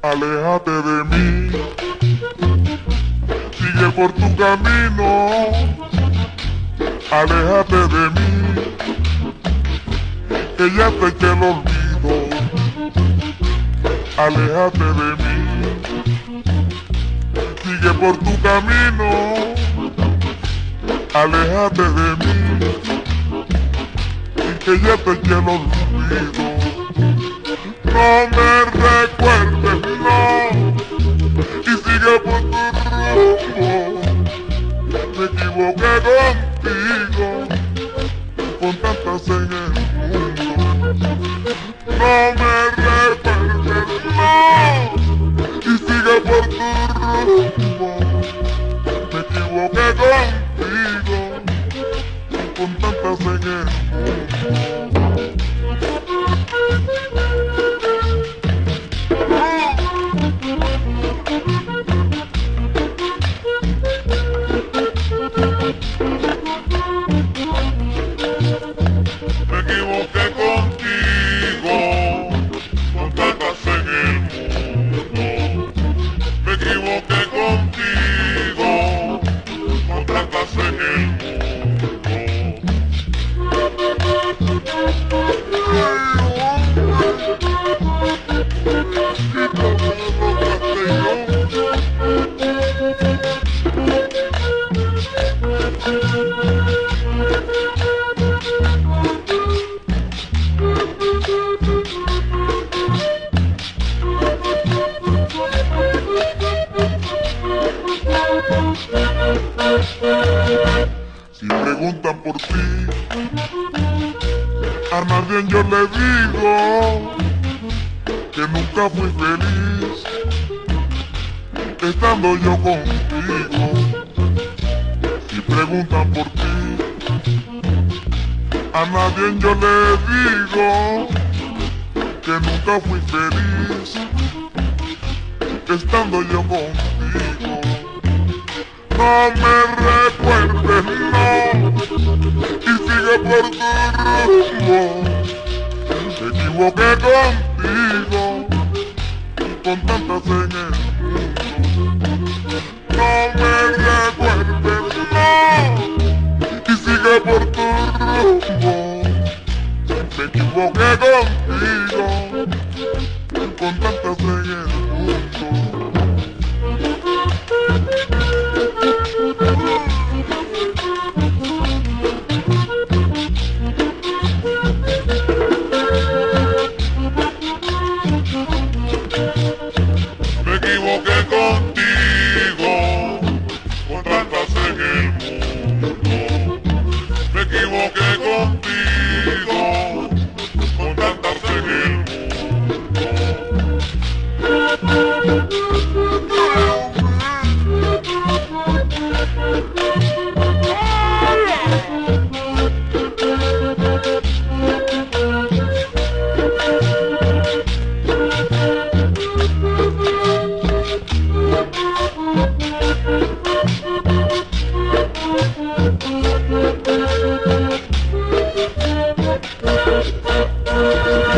Aléjate de mí, sigue por tu camino. Aléjate de mí, que ya te eché el olvido. Aléjate de mí, sigue por tu camino. Aléjate de mí, que ya te eché el olvido. No me recuerdes, no, y sigue por tu rumbo. Me equivoqué contigo, con tantas en el mundo. No me recuerdes, no, y sigue por tu rumbo. Me equivoqué contigo, con tantas en el mundo. Me equivoqué contigo, con tantas en el mundo. Me equivoqué contigo, con tantas en el mundo. Si preguntan por ti, a nadie yo le digo que nunca fui feliz estando yo contigo. Si preguntan por ti, a nadie yo le digo que nunca fui feliz estando yo contigo. No me recuerdes, no, y sigue por tu rumbo. Me equivoqué contigo, con tantas en el mundo. No me recuerdes, no, y sigue por tu rumbo. Me equivoqué contigo, con tantas en el mundo. Me equivoqué contigo, con tantas en el mundo. Me equivoqué contigo, con tantas en el mundo. Thank you.